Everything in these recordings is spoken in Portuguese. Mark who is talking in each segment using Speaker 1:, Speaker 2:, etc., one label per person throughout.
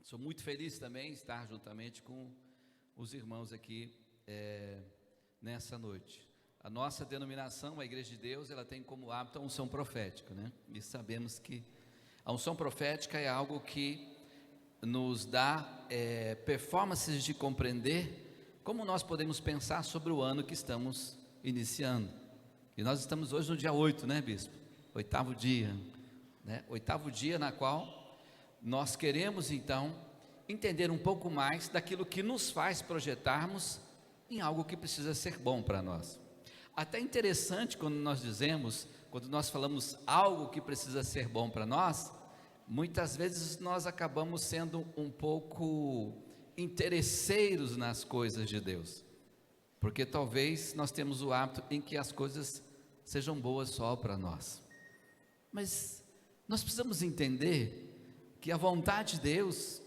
Speaker 1: Sou muito feliz também estar juntamente com os irmãos aqui nessa noite. A nossa denominação, a Igreja de Deus, ela tem como hábito a unção profética, né? E sabemos que a unção profética é algo que nos dá performances de compreender como nós podemos pensar sobre o ano que estamos iniciando. E nós estamos hoje no dia 8, né, bispo? 8º dia, né? 8º dia na qual nós queremos então entender um pouco mais daquilo que nos faz projetarmos em algo que precisa ser bom para nós. Até interessante quando nós falamos algo que precisa ser bom para nós, muitas vezes nós acabamos sendo um pouco interesseiros nas coisas de Deus, porque talvez nós temos o hábito em que as coisas sejam boas só para nós, mas nós precisamos entender que a vontade de Deus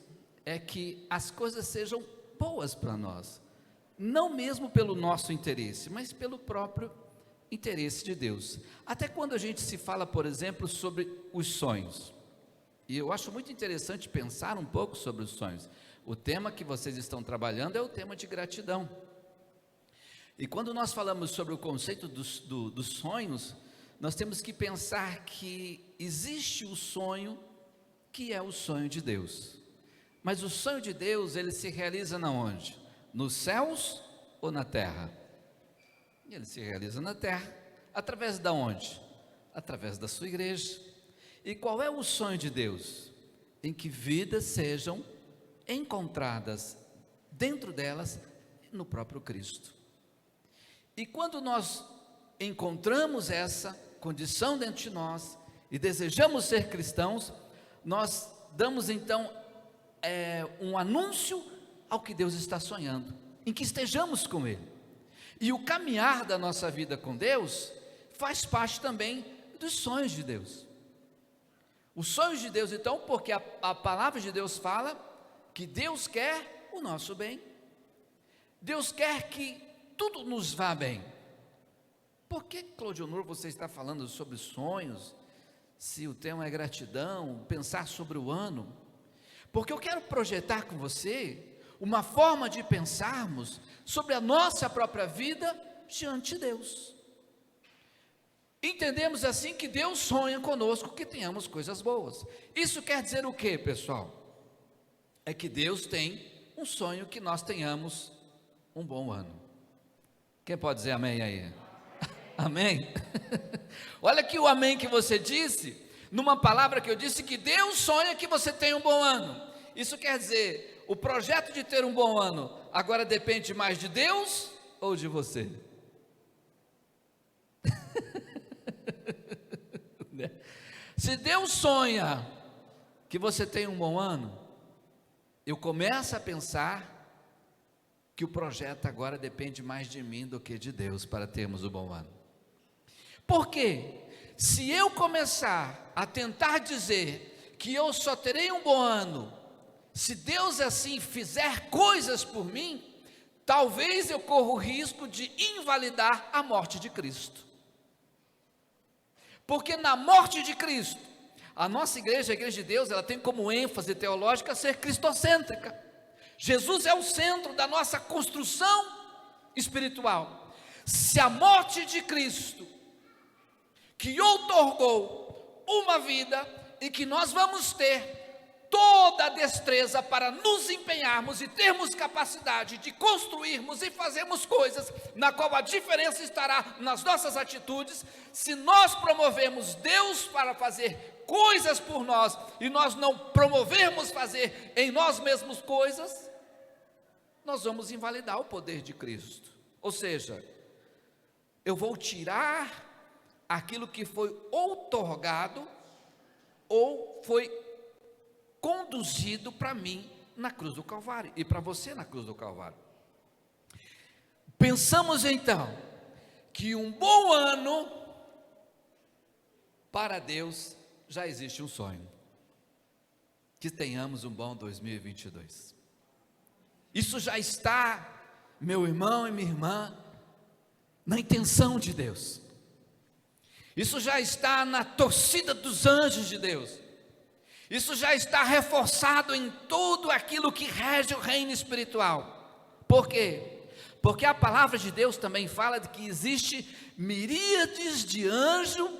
Speaker 1: é que as coisas sejam boas para nós, não mesmo pelo nosso interesse, mas pelo próprio interesse de Deus. Até quando a gente se fala, por exemplo, sobre os sonhos, e eu acho muito interessante pensar um pouco sobre os sonhos. O tema que vocês estão trabalhando é o tema de gratidão, e quando nós falamos sobre o conceito dos sonhos, nós temos que pensar que existe o sonho que é o sonho de Deus, mas o sonho de Deus, ele se realiza na onde? Nos céus ou na terra? Ele se realiza na terra, através da onde? Através da sua igreja. E qual é o sonho de Deus? Em que vidas sejam encontradas dentro delas, no próprio Cristo. E quando nós encontramos essa condição dentro de nós, e desejamos ser cristãos, nós damos então um anúncio ao que Deus está sonhando, em que estejamos com Ele. E o caminhar da nossa vida com Deus faz parte também dos sonhos de Deus. Os sonhos de Deus então, porque a palavra de Deus fala que Deus quer o nosso bem, Deus quer que tudo nos vá bem. Por que, Claudionor, você está falando sobre sonhos, se o tema é gratidão, pensar sobre o ano? Porque eu quero projetar com você uma forma de pensarmos sobre a nossa própria vida diante de Deus. Entendemos assim que Deus sonha conosco que tenhamos coisas boas. Isso quer dizer o que, pessoal? É que Deus tem um sonho que nós tenhamos um bom ano. Quem pode dizer amém aí? Amém? Olha aqui o amém que você disse, numa palavra que eu disse, que Deus sonha que você tenha um bom ano. Isso quer dizer, o projeto de ter um bom ano agora depende mais de Deus ou de você? Se Deus sonha que você tenha um bom ano, eu começo a pensar que o projeto agora depende mais de mim do que de Deus para termos um bom ano. Por quê? Se eu começar a tentar dizer que eu só terei um bom ano se Deus assim fizer coisas por mim, talvez eu corra o risco de invalidar a morte de Cristo. Porque na morte de Cristo, a nossa igreja, a Igreja de Deus, ela tem como ênfase teológica ser cristocêntrica. Jesus é o centro da nossa construção espiritual. Se a morte de Cristo, que outorgou uma vida e que nós vamos ter toda a destreza para nos empenharmos e termos capacidade de construirmos e fazermos coisas, na qual a diferença estará nas nossas atitudes, se nós promovermos Deus para fazer coisas por nós, e nós não promovermos fazer em nós mesmos coisas, nós vamos invalidar o poder de Cristo. Ou seja, eu vou tirar aquilo que foi outorgado ou foi conduzido para mim na cruz do Calvário e para você na cruz do Calvário. Pensamos então que um bom ano para Deus já existe um sonho, que tenhamos um bom 2022. Isso já está, meu irmão e minha irmã, na intenção de Deus. Isso já está na torcida dos anjos de Deus. Isso já está reforçado em tudo aquilo que rege o reino espiritual. Por quê? Porque a palavra de Deus também fala de que existe miríades de anjos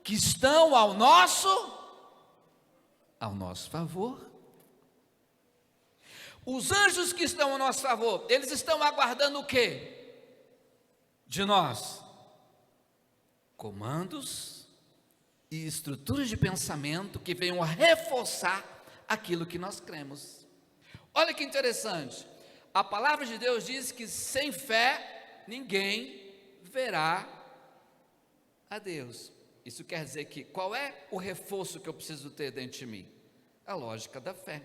Speaker 1: que estão ao nosso favor. Os anjos que estão ao nosso favor, eles estão aguardando o quê? De nós? Comandos e estruturas de pensamento que venham a reforçar aquilo que nós cremos. Olha que interessante, a palavra de Deus diz que sem fé ninguém verá a Deus. Isso quer dizer que qual é o reforço que eu preciso ter dentro de mim? A lógica da fé.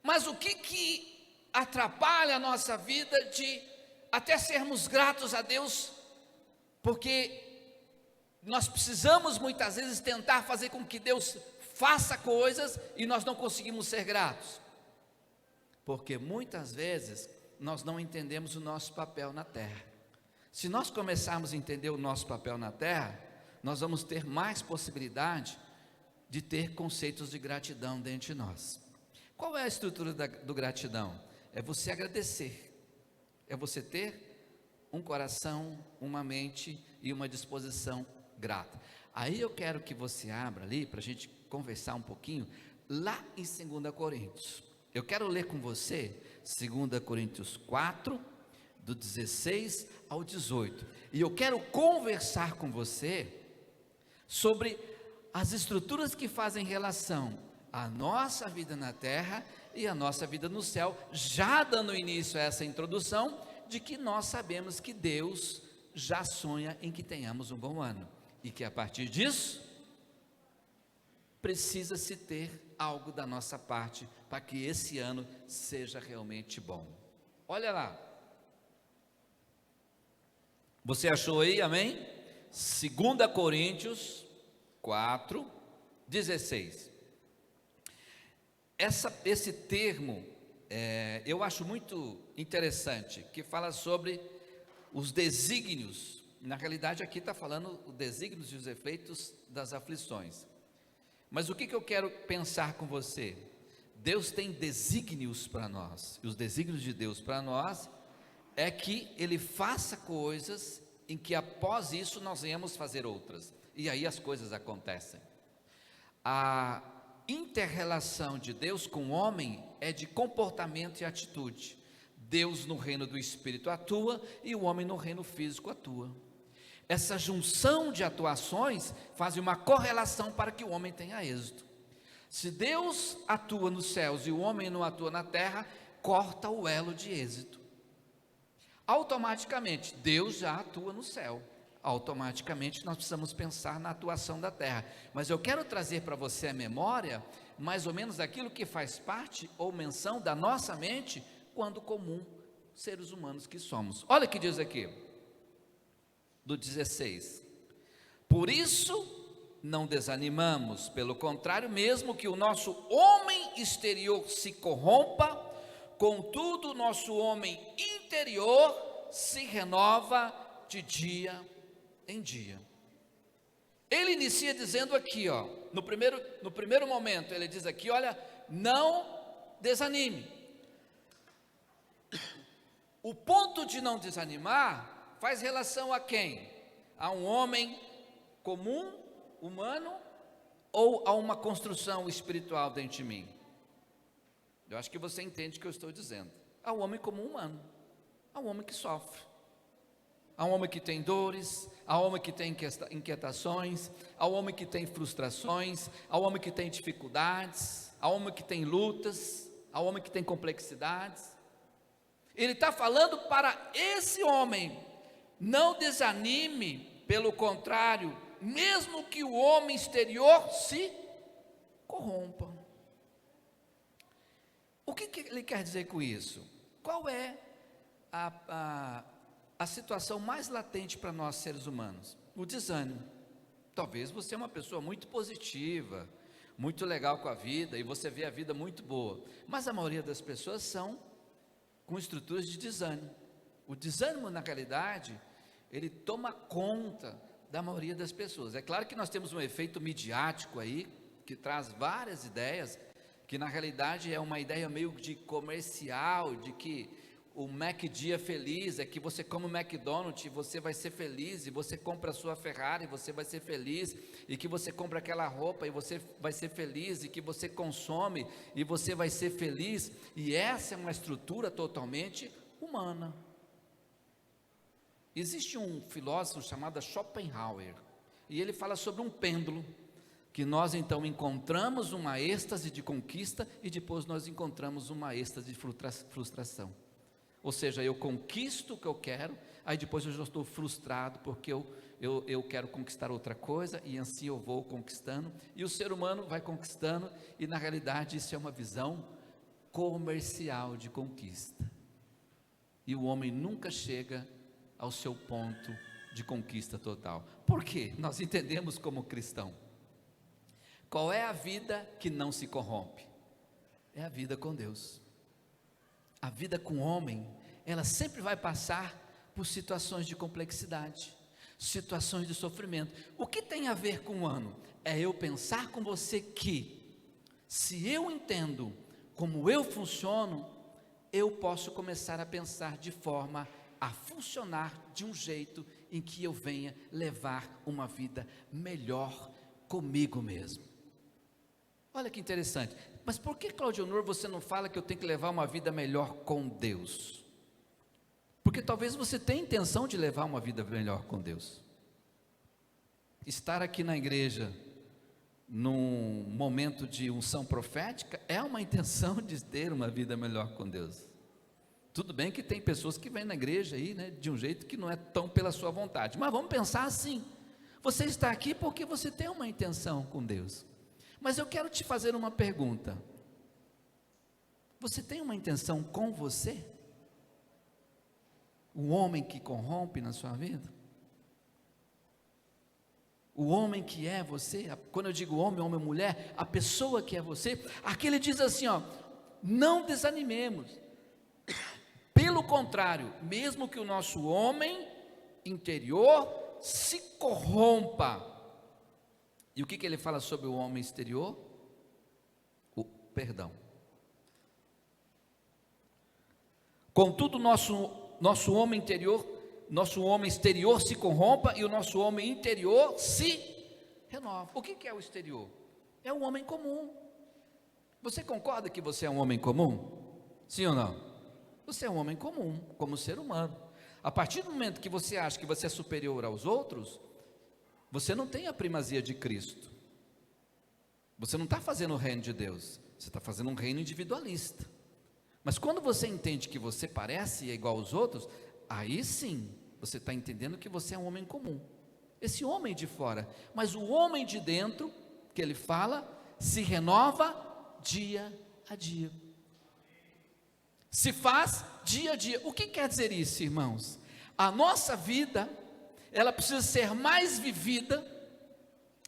Speaker 1: Mas o que atrapalha a nossa vida de até sermos gratos a Deus? Porque nós precisamos muitas vezes tentar fazer com que Deus faça coisas e nós não conseguimos ser gratos. Porque muitas vezes nós não entendemos o nosso papel na terra. Se nós começarmos a entender o nosso papel na terra, nós vamos ter mais possibilidade de ter conceitos de gratidão dentro de nós. Qual é a estrutura do gratidão? É você agradecer, é você ter um coração, uma mente e uma disposição grata. Aí eu quero que você abra ali, para a gente conversar um pouquinho, lá em 2 Coríntios. Eu quero ler com você 2 Coríntios 4, do 16 ao 18. E eu quero conversar com você sobre as estruturas que fazem relação à nossa vida na terra e à nossa vida no céu, já dando início a essa introdução de que nós sabemos que Deus já sonha em que tenhamos um bom ano, e que a partir disso, precisa-se ter algo da nossa parte, para que esse ano seja realmente bom. Olha lá, você achou aí, amém? 2 Coríntios 4, 16. Esse termo, eu acho muito interessante, que fala sobre os desígnios. Na realidade aqui está falando os desígnios e os efeitos das aflições. Mas o que eu quero pensar com você? Deus tem desígnios para nós, e os desígnios de Deus para nós é que Ele faça coisas em que após isso nós venhamos fazer outras, e aí as coisas acontecem. A inter-relação de Deus com o homem é de comportamento e atitude. Deus no reino do Espírito atua, e o homem no reino físico atua. Essa junção de atuações faz uma correlação para que o homem tenha êxito. Se Deus atua nos céus e o homem não atua na terra, corta o elo de êxito. Automaticamente, Deus já atua no céu. Automaticamente nós precisamos pensar na atuação da terra. Mas eu quero trazer para você a memória, mais ou menos aquilo que faz parte ou menção da nossa mente, quando comum, seres humanos que somos. Olha o que diz aqui, do 16. Por isso não desanimamos, pelo contrário, mesmo que o nosso homem exterior se corrompa, contudo o nosso homem interior se renova de dia em dia. Ele inicia dizendo aqui, no primeiro momento, ele diz aqui, olha, não desanime. O ponto de não desanimar faz relação a quem? A um homem comum, humano, ou a uma construção espiritual dentro de mim? Eu acho que você entende o que eu estou dizendo. Ao homem comum humano, ao homem que sofre, ao homem que tem dores, ao homem que tem inquietações, ao homem que tem frustrações, ao homem que tem dificuldades, ao homem que tem lutas, ao homem que tem complexidades. Ele está falando para esse homem: não desanime, pelo contrário, mesmo que o homem exterior se corrompa. O que ele quer dizer com isso? Qual é a situação mais latente para nós seres humanos? O desânimo. Talvez você é uma pessoa muito positiva, muito legal com a vida, e você vê a vida muito boa, mas a maioria das pessoas são com estruturas de desânimo. O desânimo, na realidade, ele toma conta da maioria das pessoas. É claro que nós temos um efeito midiático aí, que traz várias ideias, que na realidade é uma ideia meio de comercial, de que o MacD é feliz, é que você come o McDonald's e você vai ser feliz, e você compra a sua Ferrari e você vai ser feliz, e que você compra aquela roupa e você vai ser feliz, e que você consome e você vai ser feliz, e essa é uma estrutura totalmente humana. Existe um filósofo chamado Schopenhauer, e ele fala sobre um pêndulo, que nós então encontramos uma êxtase de conquista, e depois nós encontramos uma êxtase de frustração. Ou seja, eu conquisto o que eu quero, aí depois eu já estou frustrado, porque eu quero conquistar outra coisa, e assim eu vou conquistando, e o ser humano vai conquistando, e na realidade isso é uma visão comercial de conquista, e o homem nunca chega ao seu ponto de conquista total. Por quê? Nós entendemos como cristão, qual é a vida que não se corrompe? É a vida com Deus. A vida com o homem, ela sempre vai passar por situações de complexidade, situações de sofrimento. O que tem a ver com o ano? É eu pensar com você que, se eu entendo como eu funciono, eu posso começar a pensar de forma a funcionar de um jeito em que eu venha levar uma vida melhor comigo mesmo. Olha que interessante. Mas por que, Claudio Honor, você não fala que eu tenho que levar uma vida melhor com Deus? Porque talvez você tenha intenção de levar uma vida melhor com Deus. Estar aqui na igreja, num momento de unção profética, é uma intenção de ter uma vida melhor com Deus. Tudo bem que tem pessoas que vêm na igreja aí, né, de um jeito que não é tão pela sua vontade, mas vamos pensar assim: você está aqui porque você tem uma intenção com Deus. Mas eu quero te fazer uma pergunta: você tem uma intenção com você? O homem que corrompe na sua vida? O homem que é você? Quando eu digo homem, homem, mulher, a pessoa que é você, aqui ele diz assim, ó: não desanimemos, pelo contrário, mesmo que o nosso homem interior se corrompa. E o que ele fala sobre o homem exterior? O perdão. Contudo, nosso homem exterior se corrompa, e o nosso homem interior se renova. O que é o exterior? É o homem comum. Você concorda que você é um homem comum? Sim ou não? Você é um homem comum, como ser humano. A partir do momento que você acha que você é superior aos outros, você não tem a primazia de Cristo. Você não está fazendo o reino de Deus, você está fazendo um reino individualista. Mas quando você entende que você parece e é igual aos outros, aí sim, você está entendendo que você é um homem comum. Esse homem de fora. Mas o homem de dentro, que ele fala, se renova dia a dia. Se faz dia a dia. O que quer dizer isso, irmãos? A nossa vida, ela precisa ser mais vivida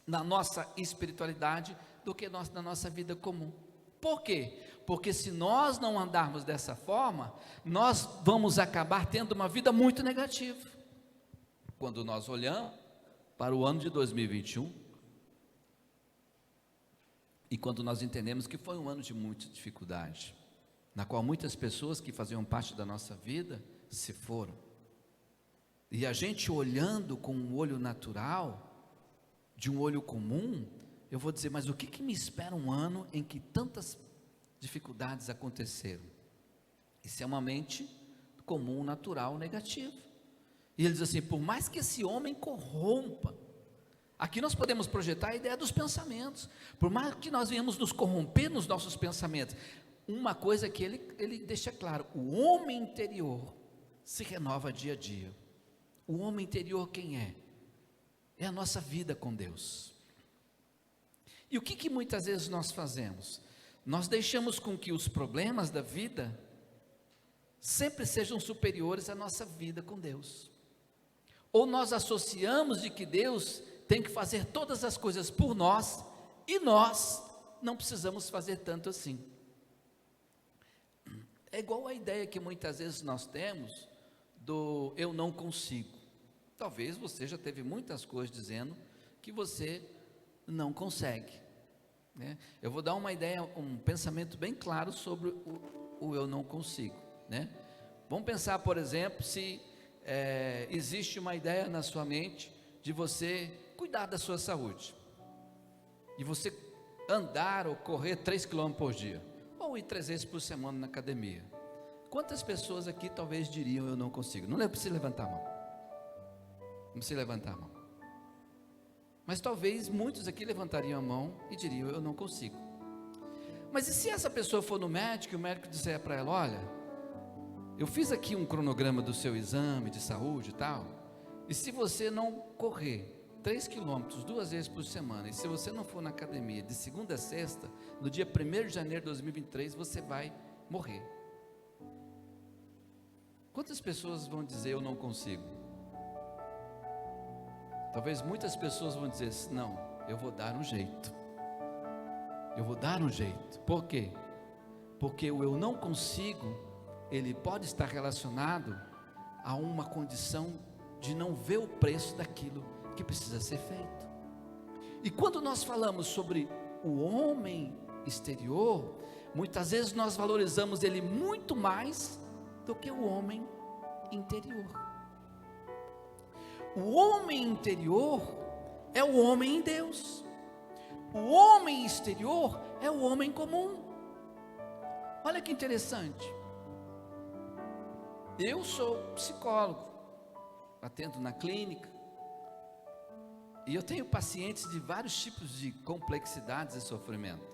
Speaker 1: na nossa espiritualidade do que na nossa vida comum. Por quê? Porque se nós não andarmos dessa forma, nós vamos acabar tendo uma vida muito negativa. Quando nós olhamos para o ano de 2021, e quando nós entendemos que foi um ano de muita dificuldade, na qual muitas pessoas que faziam parte da nossa vida se foram. E a gente olhando com um olho natural, de um olho comum, eu vou dizer: mas o que me espera um ano em que tantas dificuldades aconteceram? Isso é uma mente comum, natural, negativa. E ele diz assim: por mais que esse homem corrompa, aqui nós podemos projetar a ideia dos pensamentos, por mais que nós venhamos nos corromper nos nossos pensamentos, uma coisa que ele deixa claro: o homem interior se renova dia a dia. O homem interior quem é? É a nossa vida com Deus. E o que muitas vezes nós fazemos? Nós deixamos com que os problemas da vida sempre sejam superiores à nossa vida com Deus. Ou nós associamos de que Deus tem que fazer todas as coisas por nós, e nós não precisamos fazer tanto assim. É igual a ideia que muitas vezes nós temos do eu não consigo. Talvez você já teve muitas coisas dizendo que você não consegue. né? Eu vou dar uma ideia, um pensamento bem claro sobre o eu não consigo, né? Vamos pensar, por exemplo, se existe uma ideia na sua mente de você cuidar da sua saúde, e você andar ou correr 3 km por dia, ou ir 3 vezes por semana na academia. Quantas pessoas aqui talvez diriam eu não consigo? Não precisa levantar a mão. Não precisa levantar a mão. Mas talvez muitos aqui levantariam a mão e diriam eu não consigo. Mas e se essa pessoa for no médico e o médico disser para ela, olha, eu fiz aqui um cronograma do seu exame de saúde e tal, e se você não correr 3 quilômetros 2 vezes por semana, e se você não for na academia de segunda a sexta, no dia 1º de janeiro de 2023, você vai morrer. Quantas pessoas vão dizer eu não consigo? Talvez muitas pessoas vão dizer, não, eu vou dar um jeito. Eu vou dar um jeito. Por quê? Porque o eu não consigo, ele pode estar relacionado a uma condição de não ver o preço daquilo que precisa ser feito. E quando nós falamos sobre o homem exterior, muitas vezes nós valorizamos ele muito mais do que o homem interior. O homem interior é o homem em Deus. O homem exterior é o homem comum. Olha que interessante. Eu sou psicólogo, atendo na clínica, e eu tenho pacientes de vários tipos de complexidades e sofrimento.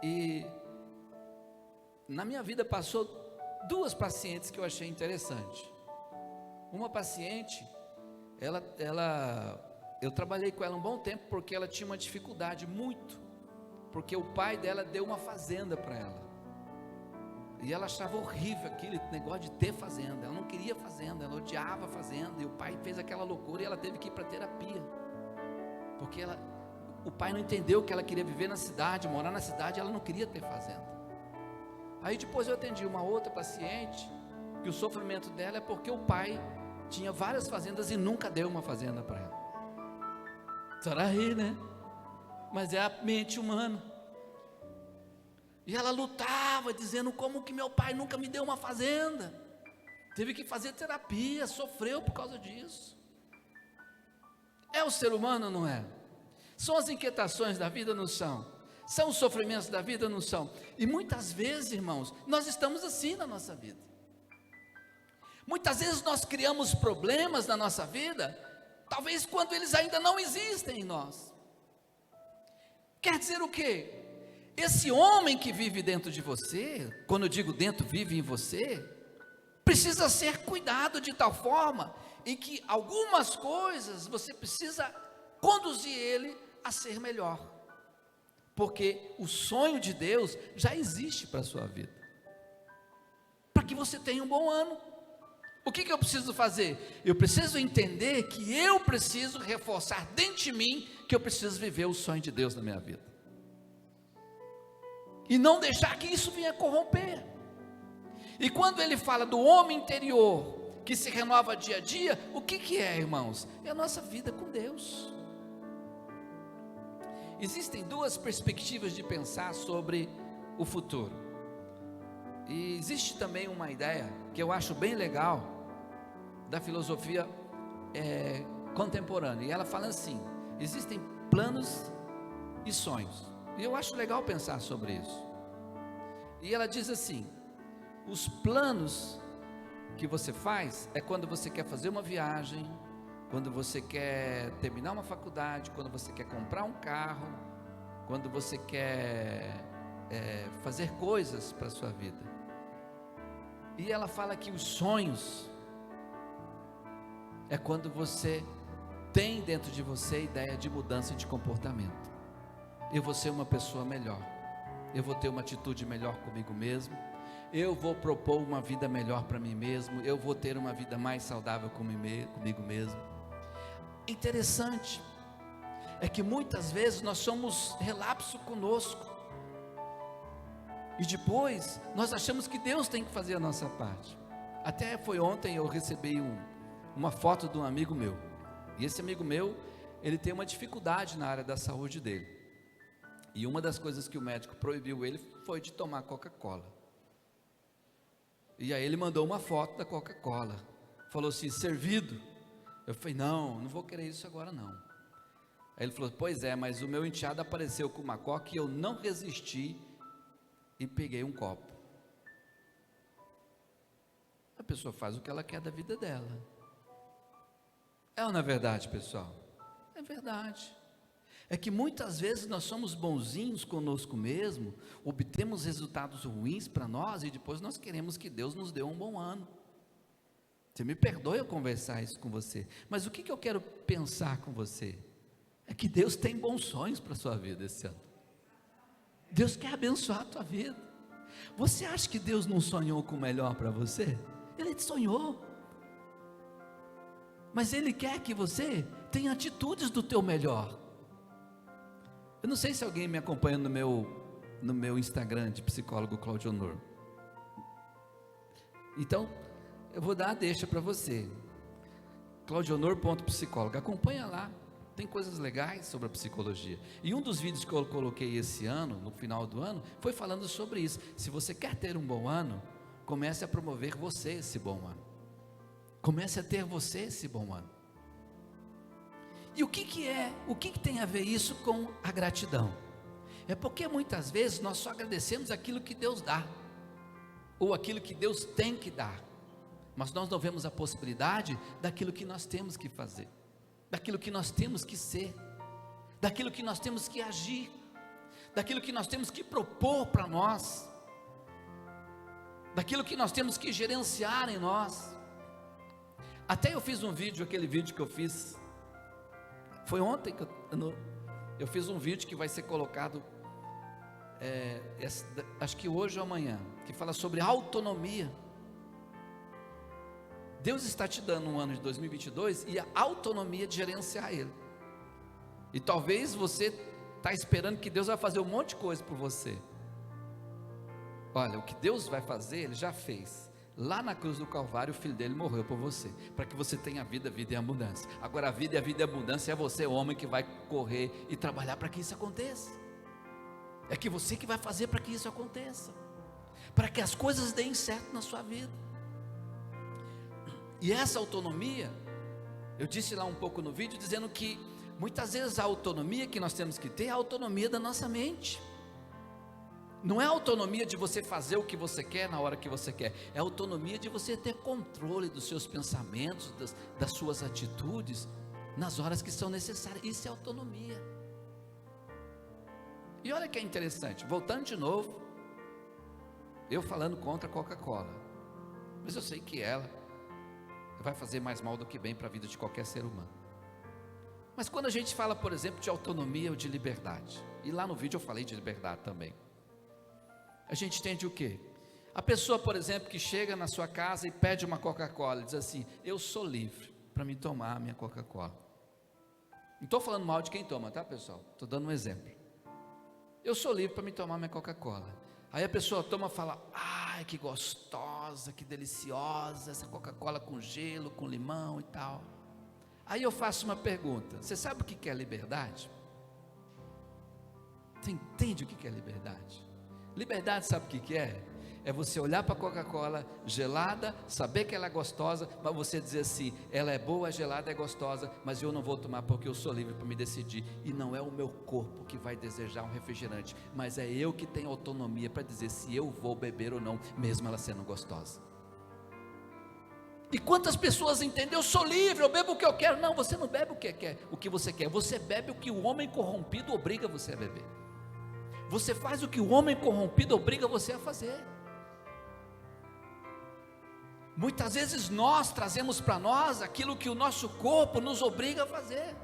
Speaker 1: E na minha vida passou 2 pacientes que eu achei interessante. Uma paciente, eu trabalhei com ela um bom tempo porque ela tinha uma dificuldade muito, porque o pai dela deu uma fazenda para ela. E ela achava horrível aquele negócio de ter fazenda. Ela não queria fazenda, ela odiava a fazenda. E o pai fez aquela loucura e ela teve que ir para terapia. Porque o pai não entendeu que ela queria viver na cidade, morar na cidade, ela não queria ter fazenda. Aí depois eu atendi uma outra paciente, que o sofrimento dela é porque o pai tinha várias fazendas e nunca deu uma fazenda para ela. A senhora ri, né? Mas é a mente humana. E ela lutava, dizendo como que meu pai nunca me deu uma fazenda. Teve que fazer terapia, sofreu por causa disso. É o ser humano, não é? São as inquietações da vida, não são? São os sofrimentos da vida, não são? E muitas vezes, irmãos, nós estamos assim na nossa vida. Muitas vezes nós criamos problemas na nossa vida, talvez quando eles ainda não existem em nós. Quer dizer o quê? Esse homem que vive dentro de você, quando eu digo dentro, vive em você, precisa ser cuidado de tal forma em que algumas coisas você precisa conduzir ele a ser melhor, porque o sonho de Deus já existe para a sua vida, para que você tenha um bom ano. O que eu preciso fazer? Eu preciso entender que eu preciso reforçar dentro de mim que eu preciso viver o sonho de Deus na minha vida, e não deixar que isso venha corromper. E quando ele fala do homem interior, que se renova dia a dia, o que é, irmãos? É a nossa vida com Deus. Existem 2 perspectivas de pensar sobre o futuro, e existe também uma ideia, que eu acho bem legal, da filosofia contemporânea, e ela fala assim, existem planos e sonhos, e eu acho legal pensar sobre isso. E ela diz assim, os planos que você faz é quando você quer fazer uma viagem, quando você quer terminar uma faculdade, quando você quer comprar um carro, quando você quer fazer coisas para a sua vida. E ela fala que os sonhos é quando você tem dentro de você a ideia de mudança de comportamento. Eu vou ser uma pessoa melhor, eu vou ter uma atitude melhor comigo mesmo, eu vou propor uma vida melhor para mim mesmo, eu vou ter uma vida mais saudável comigo mesmo. Interessante é que muitas vezes nós somos relapso conosco, e depois nós achamos que Deus tem que fazer a nossa parte. Até foi ontem eu recebi uma foto de um amigo meu, e esse amigo meu, ele tem uma dificuldade na área da saúde dele. E uma das coisas que o médico proibiu ele foi de tomar Coca-Cola. E aí ele mandou uma foto da Coca-Cola. Falou assim, servido. Eu falei, não vou querer isso agora não. Aí ele falou, pois é, mas o meu enteado apareceu com uma Coca e eu não resisti e peguei um copo. A pessoa faz o que ela quer da vida dela. É ou não é verdade, pessoal? É verdade. É que muitas vezes nós somos bonzinhos conosco mesmo, obtemos resultados ruins para nós e depois nós queremos que Deus nos dê um bom ano. Você me perdoe eu conversar isso com você, mas o que eu quero pensar com você? É que Deus tem bons sonhos para a sua vida esse ano. Deus quer abençoar a tua vida. Você acha que Deus não sonhou com o melhor para você? Ele te sonhou. Mas Ele quer que você tenha atitudes do teu melhor. Eu não sei se alguém me acompanha no meu Instagram de psicólogo Cláudio Honor. Então, eu vou dar a deixa para você. claudionor.psicólogo. Acompanha lá. Tem coisas legais sobre a psicologia. E um dos vídeos que eu coloquei esse ano, no final do ano, foi falando sobre isso. Se você quer ter um bom ano, comece a promover você esse bom ano. Comece a ter você esse bom ano. E o que tem a ver isso com a gratidão? É porque muitas vezes nós só agradecemos aquilo que Deus dá, ou aquilo que Deus tem que dar, mas nós não vemos a possibilidade daquilo que nós temos que fazer, daquilo que nós temos que ser, daquilo que nós temos que agir, daquilo que nós temos que propor para nós, daquilo que nós temos que gerenciar em nós. Até eu fiz um vídeo, aquele vídeo que eu fiz, foi ontem que eu fiz um vídeo que vai ser colocado, acho que hoje ou amanhã, que fala sobre autonomia. Deus está te dando um ano de 2022 e a autonomia de gerenciar ele. E talvez você está esperando que Deus vai fazer um monte de coisa por você. Olha, o que Deus vai fazer, Ele já fez. Lá na cruz do Calvário, o Filho dele morreu por você, para que você tenha vida e abundância. Agora a vida e abundância é você, homem, que vai correr e trabalhar para que isso aconteça. É que você que vai fazer para que isso aconteça, para que as coisas deem certo na sua vida. E essa autonomia, eu disse lá um pouco no vídeo, dizendo que muitas vezes a autonomia que nós temos que ter é a autonomia da nossa mente. Não é a autonomia de você fazer o que você quer na hora que você quer, é a autonomia de você ter controle dos seus pensamentos, das suas atitudes, nas horas que são necessárias. Isso é autonomia. E olha que é interessante, voltando de novo, eu falando contra a Coca-Cola, mas eu sei que ela vai fazer mais mal do que bem para a vida de qualquer ser humano. Mas quando a gente fala, por exemplo, de autonomia ou de liberdade, e lá no vídeo eu falei de liberdade também, a gente entende o quê? A pessoa, por exemplo, que chega na sua casa e pede uma Coca-Cola, diz assim, eu sou livre para me tomar a minha Coca-Cola. Não estou falando mal de quem toma, tá, pessoal? Estou dando um exemplo. Eu sou livre para me tomar minha Coca-Cola. Aí a pessoa toma e fala, ai, que gostosa, que deliciosa, essa Coca-Cola com gelo, com limão e tal. Aí eu faço uma pergunta, você sabe o que é liberdade? Você entende o que é liberdade? Liberdade sabe o que é? É você olhar para a Coca-Cola gelada, saber que ela é gostosa, mas você dizer assim, ela é boa, gelada, é gostosa, mas eu não vou tomar porque eu sou livre para me decidir, e não é o meu corpo que vai desejar um refrigerante, mas é eu que tenho autonomia para dizer se eu vou beber ou não, mesmo ela sendo gostosa. E quantas pessoas entendem, eu sou livre, eu bebo o que eu quero? Não, você não bebe o que você quer, você bebe o que o homem corrompido obriga você a beber. Você faz o que o homem corrompido obriga você a fazer. Muitas vezes nós trazemos para nós aquilo que o nosso corpo nos obriga a fazer.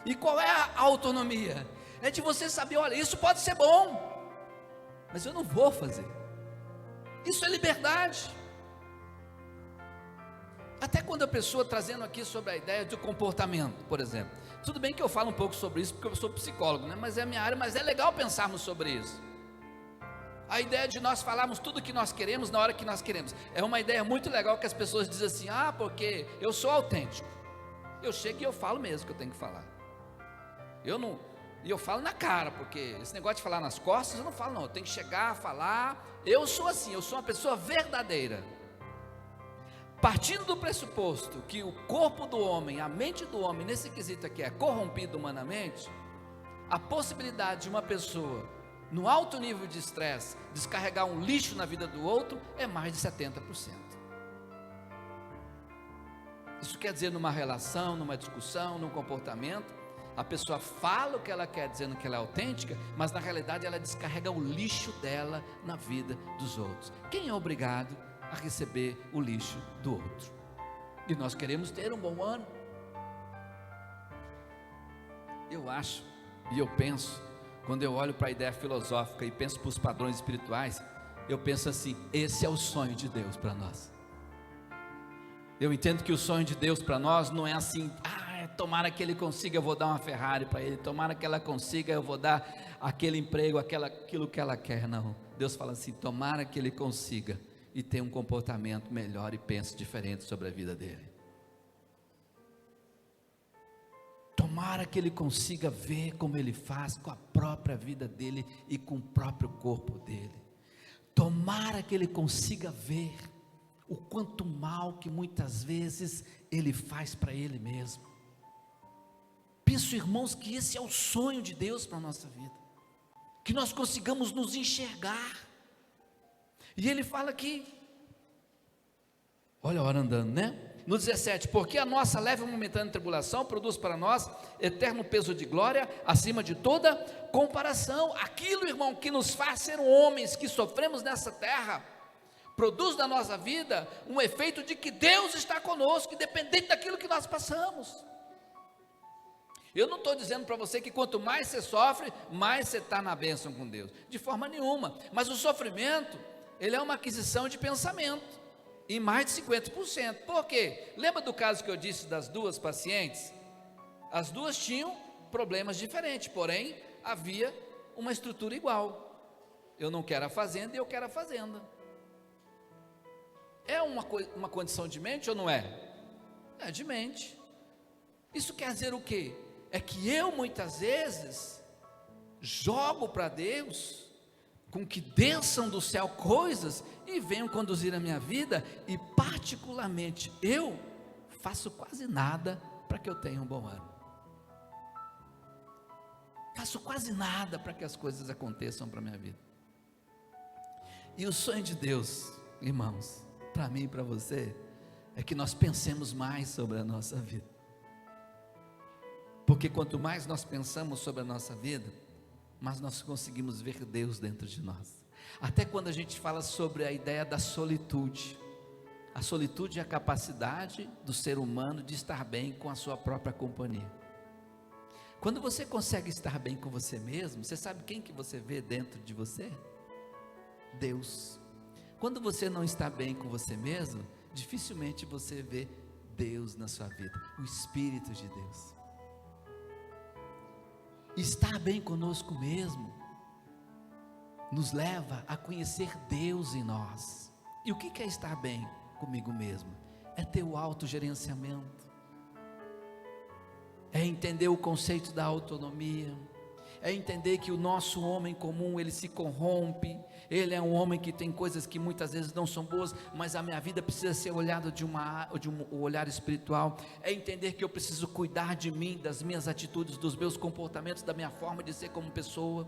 Speaker 1: E qual é a autonomia? É de você saber, olha, isso pode ser bom, mas eu não vou fazer. Isso é liberdade. Até quando a pessoa trazendo aqui sobre a ideia do comportamento, por exemplo. Tudo bem que eu falo um pouco sobre isso, porque eu sou psicólogo, né? Mas é a minha área, mas é legal pensarmos sobre isso. A ideia de nós falarmos tudo o que nós queremos na hora que nós queremos. É uma ideia muito legal que as pessoas dizem assim, porque eu sou autêntico. Eu chego e eu falo mesmo que eu tenho que falar. E eu falo na cara, porque esse negócio de falar nas costas, eu não falo não, eu tenho que chegar a falar. Eu sou assim, eu sou uma pessoa verdadeira. Partindo do pressuposto que o corpo do homem, a mente do homem, nesse quesito aqui é corrompido humanamente, a possibilidade de uma pessoa, no alto nível de estresse, descarregar um lixo na vida do outro, é mais de 70%. Isso quer dizer, numa relação, numa discussão, num comportamento, a pessoa fala o que ela quer, dizendo que ela é autêntica, mas na realidade ela descarrega o lixo dela na vida dos outros. Quem é obrigado a receber o lixo do outro? E nós queremos ter um bom ano. Eu acho, e eu penso, quando eu olho para a ideia filosófica e penso para os padrões espirituais, eu penso assim: esse é o sonho de Deus para nós. Eu entendo que o sonho de Deus para nós não é assim: tomara que ele consiga, eu vou dar uma Ferrari para ele, tomara que ela consiga, eu vou dar aquele emprego, aquilo que ela quer. Não, Deus fala assim: tomara que ele consiga e tenha um comportamento melhor e pense diferente sobre a vida dele. Tomara que ele consiga ver como ele faz com a própria vida dele e com o próprio corpo dele. Tomara que ele consiga ver o quanto mal que muitas vezes ele faz para ele mesmo. Penso, irmãos, que esse é o sonho de Deus para a nossa vida, que nós consigamos nos enxergar. E ele fala aqui, olha a hora andando, né? No 17, porque a nossa leve e momentânea tribulação produz para nós eterno peso de glória, acima de toda comparação. Aquilo, irmão, que nos faz ser homens que sofremos nessa terra, produz na nossa vida um efeito de que Deus está conosco, independente daquilo que nós passamos. Eu não estou dizendo para você que quanto mais você sofre, mais você está na bênção com Deus, de forma nenhuma. Mas o sofrimento, ele é uma aquisição de pensamento, em mais de 50%. Por quê? Lembra do caso que eu disse das duas pacientes? As duas tinham problemas diferentes, porém havia uma estrutura igual. Eu não quero a fazenda e eu quero a fazenda. É uma condição de mente ou não é? É de mente. Isso quer dizer o quê? É que eu muitas vezes jogo para Deus, com que desçam do céu coisas e venham conduzir a minha vida, e particularmente eu faço quase nada para que eu tenha um bom ano. Faço quase nada para que as coisas aconteçam para a minha vida. E o sonho de Deus, irmãos, para mim e para você, é que nós pensemos mais sobre a nossa vida. Porque quanto mais nós pensamos sobre a nossa vida, mais nós conseguimos ver Deus dentro de nós. Até quando a gente fala sobre a ideia da solitude. A solitude é a capacidade do ser humano de estar bem com a sua própria companhia. Quando você consegue estar bem com você mesmo, você sabe quem que você vê dentro de você? Deus. Quando você não está bem com você mesmo, dificilmente você vê Deus na sua vida, o Espírito de Deus. Estar bem conosco mesmo nos leva a conhecer Deus em nós. E o que é estar bem comigo mesmo? É ter o autogerenciamento, é entender o conceito da autonomia, é entender que o nosso homem comum, ele se corrompe, ele é um homem que tem coisas que muitas vezes não são boas, mas a minha vida precisa ser olhada de um olhar espiritual, é entender que eu preciso cuidar de mim, das minhas atitudes, dos meus comportamentos, da minha forma de ser como pessoa.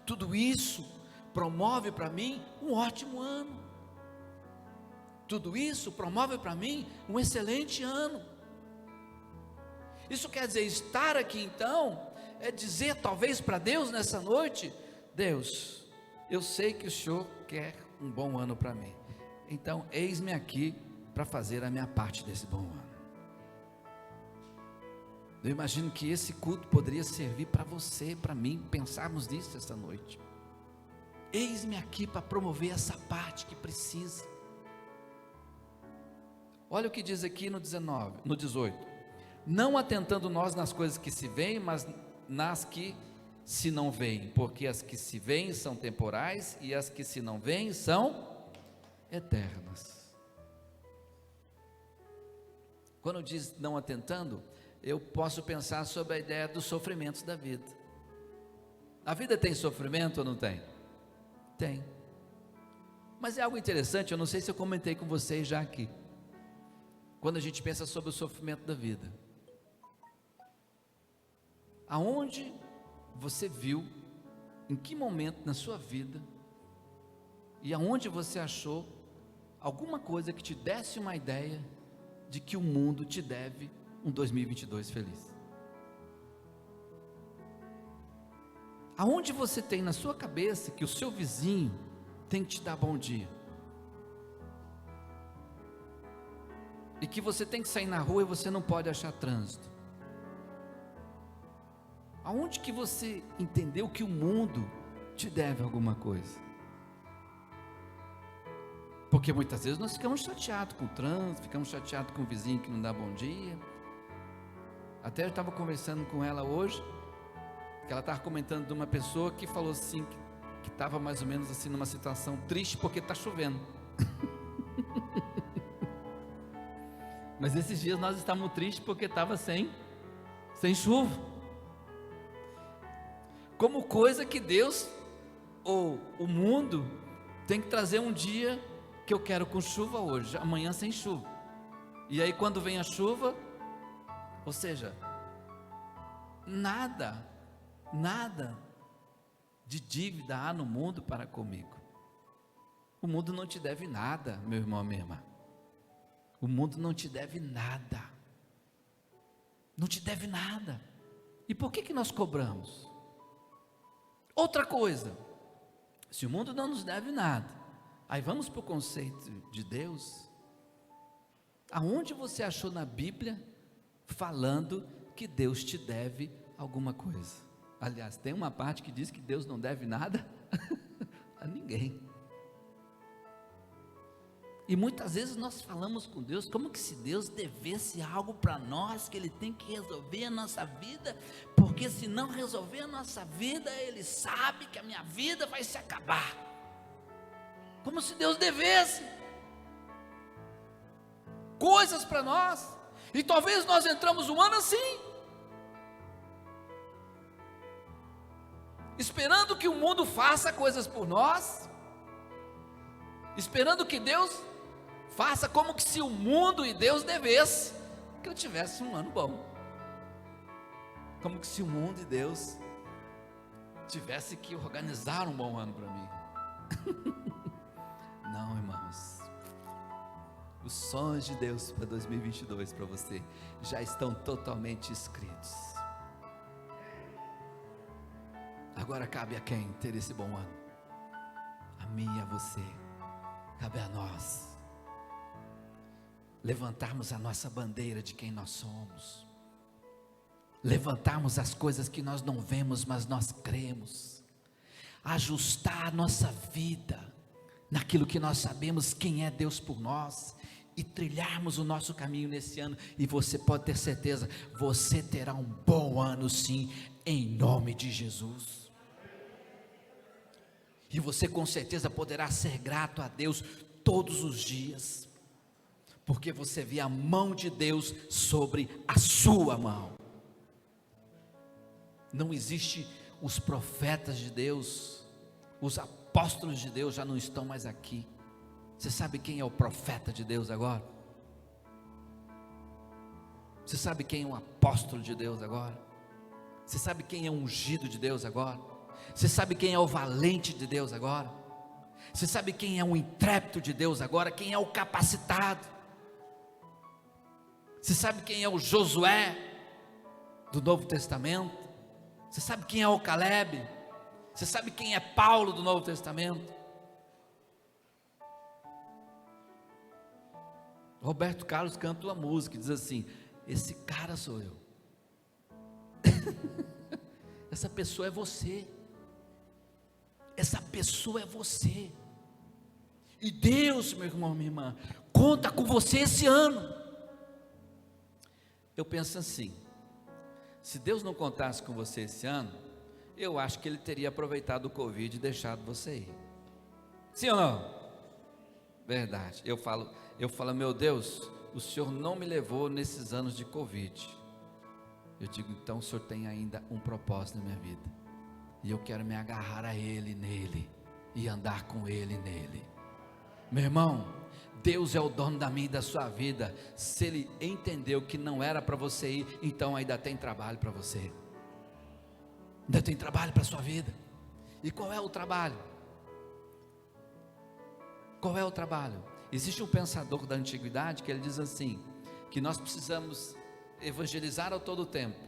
Speaker 1: Tudo isso promove para mim um ótimo ano, tudo isso promove para mim um excelente ano. Isso quer dizer, estar aqui então, é dizer talvez para Deus nessa noite: Deus, eu sei que o Senhor quer um bom ano para mim, então eis-me aqui para fazer a minha parte desse bom ano. Eu imagino que esse culto poderia servir para você, para mim, pensarmos nisso essa noite. Eis-me aqui para promover essa parte que precisa. Olha o que diz aqui no 18: não atentando nós nas coisas que se veem, mas nas que se não veem, porque as que se veem são temporais, e as que se não veem são eternas. Quando diz não atentando, eu posso pensar sobre a ideia dos sofrimentos da vida. A vida tem sofrimento ou não tem? Tem. Mas é algo interessante, eu não sei se eu comentei com vocês já aqui. Quando a gente pensa sobre o sofrimento da vida, aonde você viu, em que momento na sua vida, e aonde você achou alguma coisa que te desse uma ideia de que o mundo te deve um 2022 feliz? Aonde você tem na sua cabeça que o seu vizinho tem que te dar bom dia? E que você tem que sair na rua e você não pode achar trânsito? Aonde que você entendeu que o mundo te deve alguma coisa? Porque muitas vezes nós ficamos chateados com o trânsito, ficamos chateados com o vizinho que não dá bom dia. Até eu estava conversando com ela hoje, que ela estava comentando de uma pessoa que falou assim, que estava mais ou menos assim numa situação triste porque está chovendo. Mas esses dias nós estávamos tristes porque estava sem chuva. Como coisa que Deus ou o mundo tem que trazer um dia que eu quero com chuva hoje, amanhã sem chuva. E aí quando vem a chuva, ou seja, nada de dívida há no mundo para comigo. O mundo não te deve nada, meu irmão, minha irmã. O mundo não te deve nada. Não te deve nada. E por que nós cobramos? Outra coisa, se o mundo não nos deve nada, aí vamos para o conceito de Deus. Aonde você achou na Bíblia falando que Deus te deve alguma coisa? Aliás, tem uma parte que diz que Deus não deve nada a ninguém. E muitas vezes nós falamos com Deus como que se Deus devesse algo para nós, que Ele tem que resolver a nossa vida, porque se não resolver a nossa vida, Ele sabe que a minha vida vai se acabar. Como se Deus devesse coisas para nós. E talvez nós entramos um ano assim, esperando que o mundo faça coisas por nós, esperando que Deus faça como que se o mundo e Deus devesse que eu tivesse um ano bom, como que se o mundo e Deus tivesse que organizar um bom ano para mim. Não, irmãos, os sonhos de Deus para 2022 para você já estão totalmente escritos. Agora cabe a quem ter esse bom ano? A mim e a você. Cabe a nós levantarmos a nossa bandeira de quem nós somos, levantarmos as coisas que nós não vemos, mas nós cremos, ajustar a nossa vida naquilo que nós sabemos quem é Deus por nós, e trilharmos o nosso caminho nesse ano. E você pode ter certeza, você terá um bom ano sim, em nome de Jesus. E você com certeza poderá ser grato a Deus todos os dias, porque você vê a mão de Deus sobre a sua mão. Não existe os profetas de Deus, os apóstolos de Deus já não estão mais aqui. Você sabe quem é o profeta de Deus agora? Você sabe quem é o apóstolo de Deus agora? Você sabe quem é o ungido de Deus agora? Você sabe quem é o valente de Deus agora? Você sabe quem é o intrépido de Deus agora? Quem é o capacitado? Você sabe quem é o Josué do Novo Testamento? Você sabe quem é o Caleb? Você sabe quem é Paulo do Novo Testamento? Roberto Carlos canta uma música e diz assim: esse cara sou eu. Essa pessoa é você. Essa pessoa é você. E Deus, meu irmão, minha irmã, conta com você esse ano. Eu penso assim: se Deus não contasse com você esse ano, eu acho que Ele teria aproveitado o Covid e deixado você ir. Sim ou não? Verdade. Eu falo, meu Deus, o Senhor não me levou nesses anos de Covid. Eu digo, então o Senhor tem ainda um propósito na minha vida, e eu quero me agarrar a Ele nele, e andar com Ele nele. Meu irmão, Deus é o dono da minha e da sua vida. Se Ele entendeu que não era para você ir, então ainda tem trabalho para você, ainda tem trabalho para a sua vida. E qual é o trabalho? Qual é o trabalho? Existe um pensador da antiguidade que ele diz assim, que nós precisamos evangelizar a todo tempo,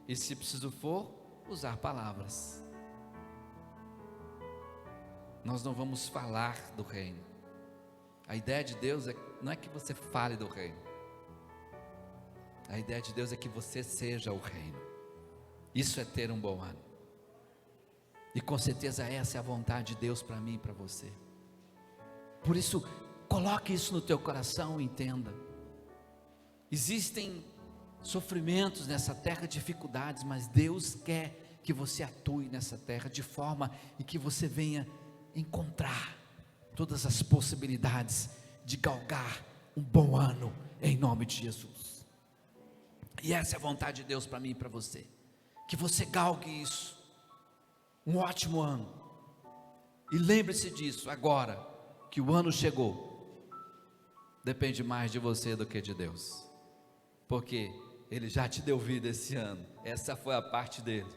Speaker 1: e se preciso for, usar palavras. Nós não vamos falar do reino. A ideia de Deus não é que você fale do reino, a ideia de Deus é que você seja o reino. Isso é ter um bom ano, e com certeza essa é a vontade de Deus para mim e para você. Por isso, coloque isso no teu coração e entenda, existem sofrimentos nessa terra, dificuldades, mas Deus quer que você atue nessa terra de forma e que você venha encontrar todas as possibilidades de galgar um bom ano em nome de Jesus. E essa é a vontade de Deus para mim e para você, que você galgue isso, um ótimo ano. E lembre-se disso agora, que o ano chegou, depende mais de você do que de Deus, porque Ele já te deu vida esse ano, essa foi a parte dele.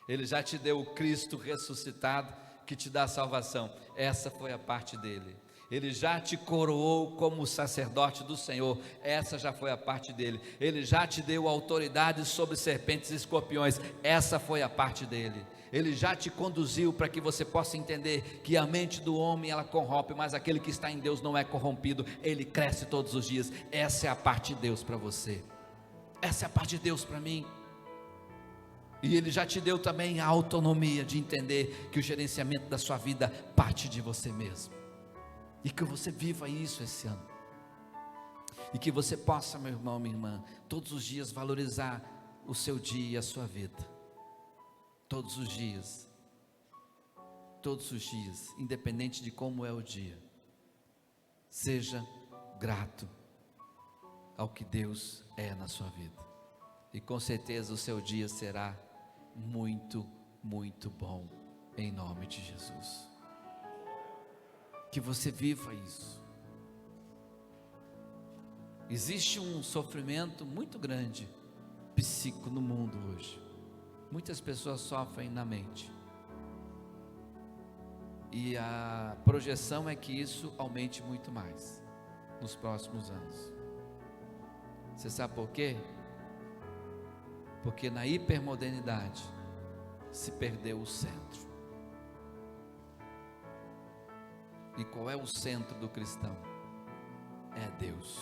Speaker 1: Ele já te deu o Cristo ressuscitado, que te dá a salvação, essa foi a parte dele. Ele já te coroou como sacerdote do Senhor, essa já foi a parte dele. Ele já te deu autoridade sobre serpentes e escorpiões, essa foi a parte dele. Ele já te conduziu para que você possa entender que a mente do homem ela corrompe, mas aquele que está em Deus não é corrompido, ele cresce todos os dias. Essa é a parte de Deus para você, essa é a parte de Deus para mim. E Ele já te deu também a autonomia de entender que o gerenciamento da sua vida parte de você mesmo, e que você viva isso esse ano, e que você possa, meu irmão, minha irmã, todos os dias valorizar o seu dia e a sua vida, todos os dias, independente de como é o dia, seja grato ao que Deus é na sua vida, e com certeza o seu dia será muito, muito bom, em nome de Jesus. Que você viva isso. Existe um sofrimento muito grande psíquico no mundo hoje. Muitas pessoas sofrem na mente, e a projeção é que isso aumente muito mais nos próximos anos. Você sabe por quê? Porque na hipermodernidade se perdeu o centro. E qual é o centro do cristão? É Deus,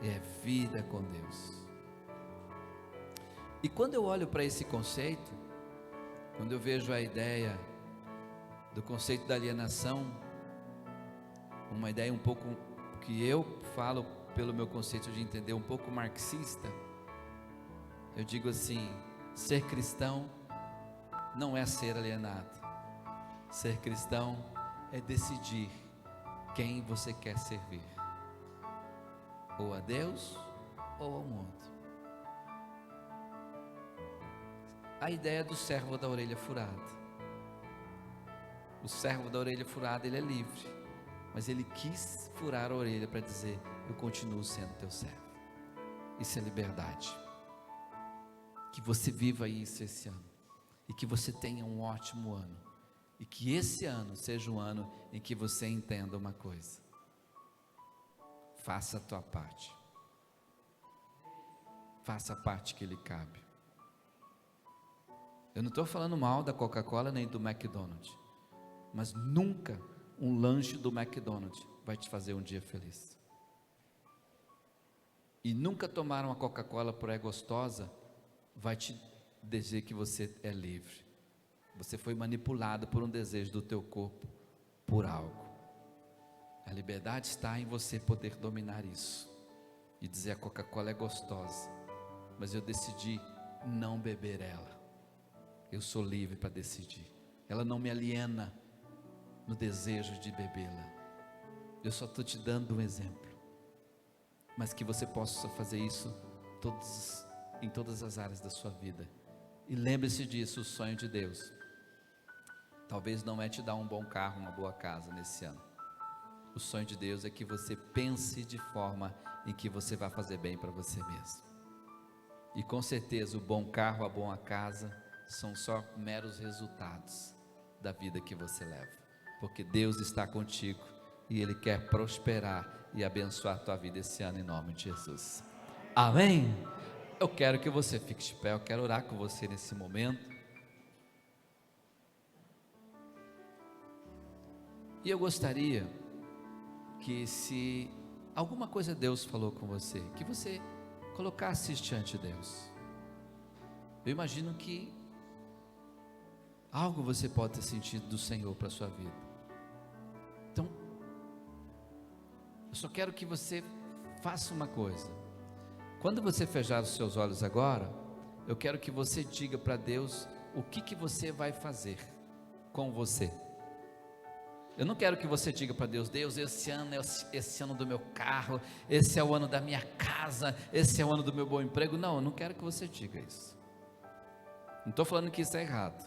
Speaker 1: é vida com Deus. E quando eu olho para esse conceito, quando eu vejo a ideia do conceito da alienação, uma ideia um pouco que eu falo pelo meu conceito de entender um pouco marxista, eu digo assim: ser cristão não é ser alienado, ser cristão é decidir quem você quer servir, ou a Deus ou ao mundo. A ideia do servo da orelha furada. O servo da orelha furada, ele é livre, mas ele quis furar a orelha para dizer: eu continuo sendo teu servo. Isso é liberdade. Que você viva isso esse ano, e que você tenha um ótimo ano, e que esse ano seja um ano em que você entenda uma coisa: faça a tua parte, faça a parte que lhe cabe. Eu não estou falando mal da Coca-Cola nem do McDonald's, mas nunca um lanche do McDonald's vai te fazer um dia feliz, e nunca tomar uma Coca-Cola por é gostosa vai te dizer que você é livre. Você foi manipulado por um desejo do teu corpo, por algo. A liberdade está em você poder dominar isso, e dizer: a Coca-Cola é gostosa, mas eu decidi não beber ela. Eu sou livre para decidir. Ela não me aliena no desejo de bebê-la. Eu só estou te dando um exemplo, mas que você possa fazer isso em todas as áreas da sua vida. E lembre-se disso, o sonho de Deus talvez não é te dar um bom carro, uma boa casa nesse ano. O sonho de Deus é que você pense de forma em que você vai fazer bem para você mesmo. E com certeza o bom carro, a boa casa são só meros resultados da vida que você leva, porque Deus está contigo e Ele quer prosperar e abençoar a tua vida esse ano em nome de Jesus. Amém? Eu quero que você fique de pé, eu quero orar com você nesse momento. E eu gostaria que, se alguma coisa Deus falou com você, que você colocasse diante de Deus. Eu imagino que algo você pode ter sentido do Senhor para a sua vida. Então, eu só quero que você faça uma coisa. Quando você fechar os seus olhos agora, eu quero que você diga para Deus o que você vai fazer com você. Eu não quero que você diga para Deus: Deus, esse ano é esse ano do meu carro, esse é o ano da minha casa, esse é o ano do meu bom emprego. Não, eu não quero que você diga isso. Não estou falando que isso é errado.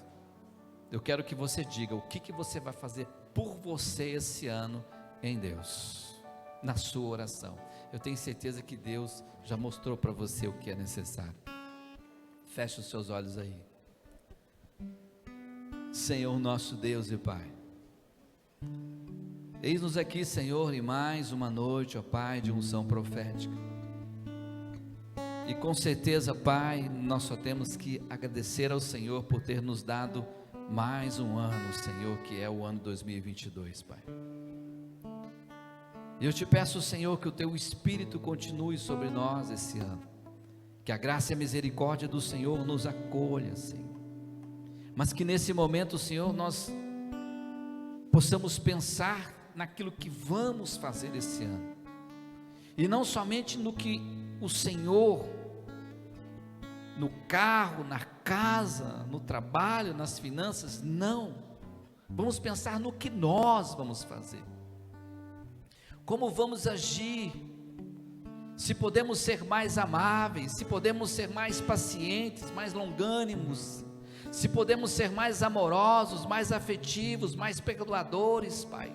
Speaker 1: Eu quero que você diga o que você vai fazer por você esse ano em Deus, na sua oração. Eu tenho certeza que Deus já mostrou para você o que é necessário. Feche os seus olhos aí. Senhor nosso Deus e Pai, eis-nos aqui, Senhor, em mais uma noite, ó Pai, de unção profética. E com certeza, Pai, nós só temos que agradecer ao Senhor por ter nos dado mais um ano, Senhor, que é o ano 2022, Pai. E eu te peço, Senhor, que o Teu Espírito continue sobre nós esse ano, que a graça e a misericórdia do Senhor nos acolha, Senhor, mas que nesse momento, Senhor, nós possamos pensar naquilo que vamos fazer esse ano, e não somente no que o Senhor, no carro, na casa, no trabalho, nas finanças, não, vamos pensar no que nós vamos fazer, como vamos agir, se podemos ser mais amáveis, se podemos ser mais pacientes, mais longânimos, se podemos ser mais amorosos, mais afetivos, mais perdoadores, Pai,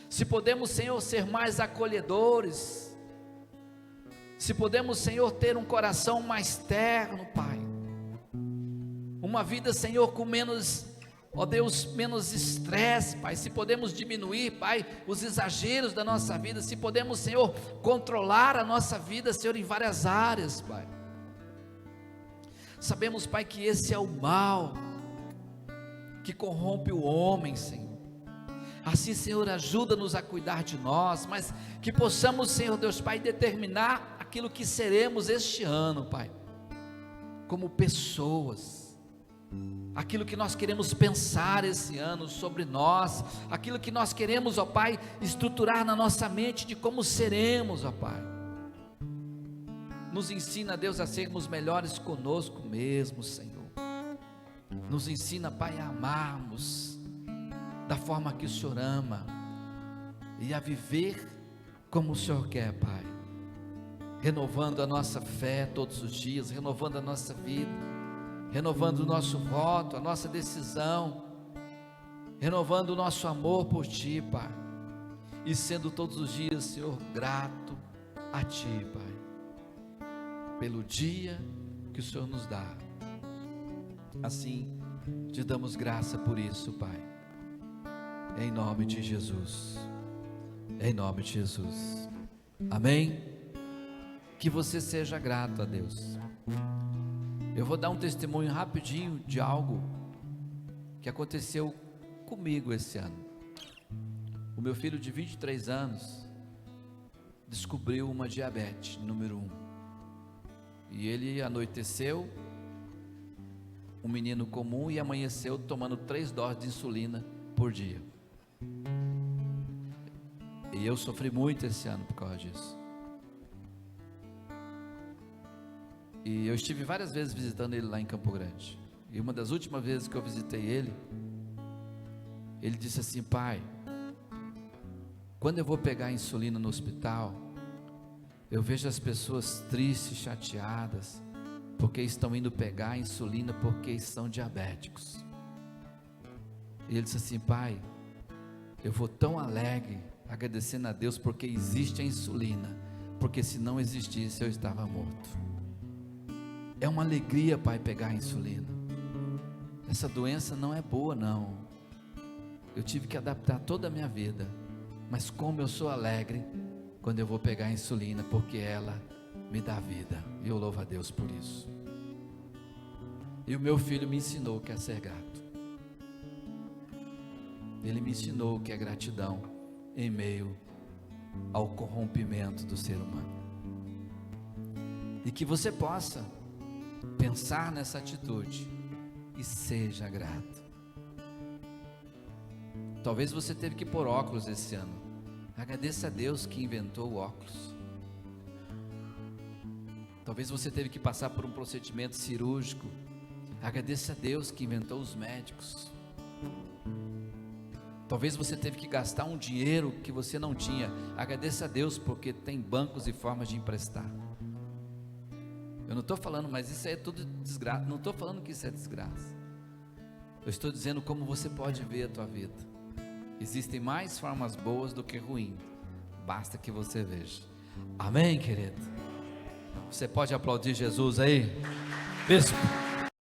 Speaker 1: se podemos, Senhor, ser mais acolhedores, se podemos, Senhor, ter um coração mais terno, Pai, uma vida, Senhor, com menos, ó Deus, menos estresse, Pai, se podemos diminuir, Pai, os exageros da nossa vida, se podemos, Senhor, controlar a nossa vida, Senhor, em várias áreas, Pai. Sabemos, Pai, que esse é o mal que corrompe o homem, Senhor. Assim, Senhor, ajuda-nos a cuidar de nós, mas que possamos, Senhor Deus Pai, determinar aquilo que seremos este ano, Pai, como pessoas, aquilo que nós queremos pensar esse ano sobre nós, aquilo que nós queremos, ó Pai, estruturar na nossa mente de como seremos, ó Pai. Nos ensina, Deus, a sermos melhores conosco mesmo, Senhor. Nos ensina, Pai, a amarmos da forma que o Senhor ama e a viver como o Senhor quer, Pai, renovando a nossa fé todos os dias, renovando a nossa vida, renovando o nosso voto, a nossa decisão, renovando o nosso amor por Ti, Pai, e sendo todos os dias, Senhor, grato a Ti, Pai, pelo dia que o Senhor nos dá. Assim, te damos graça por isso, Pai, em nome de Jesus, em nome de Jesus, amém? Que você seja grato a Deus. Eu vou dar um testemunho rapidinho de algo que aconteceu comigo esse ano. O meu filho de 23 anos descobriu uma diabetes número 1, e ele anoiteceu um menino comum e amanheceu tomando 3 doses de insulina por dia. E eu sofri muito esse ano por causa disso. E eu estive várias vezes visitando ele lá em Campo Grande. E uma das últimas vezes que eu visitei ele, ele disse assim: pai, Quando eu vou pegar insulina no hospital, eu vejo as pessoas tristes, chateadas, porque estão indo pegar a insulina porque são diabéticos. E ele disse assim: pai, eu vou tão alegre, agradecendo a Deus porque existe a insulina, porque se não existisse eu estava morto. É uma alegria, pai, pegar a insulina. Essa doença não é boa não, eu tive que adaptar toda a minha vida, mas como eu sou alegre quando eu vou pegar a insulina, porque ela me dá vida, e eu louvo a Deus por isso. E o meu filho me ensinou o que é ser grato. Ele me ensinou o que é gratidão em meio ao corrompimento do ser humano. E que você possa pensar nessa atitude e seja grato. Talvez você teve que pôr óculos esse ano. Agradeça a Deus que inventou o óculos. Talvez você teve que passar por um procedimento cirúrgico. Agradeça a Deus que inventou os médicos. Talvez você teve que gastar um dinheiro que você não tinha. Agradeça a Deus porque tem bancos e formas de emprestar. Eu não estou falando, mas isso aí é tudo desgraça. Não estou falando que isso é desgraça. Eu estou dizendo como você pode ver a tua vida. Existem mais formas boas do que ruins. Basta que você veja. Amém, querido? Você pode aplaudir Jesus aí? Bispo.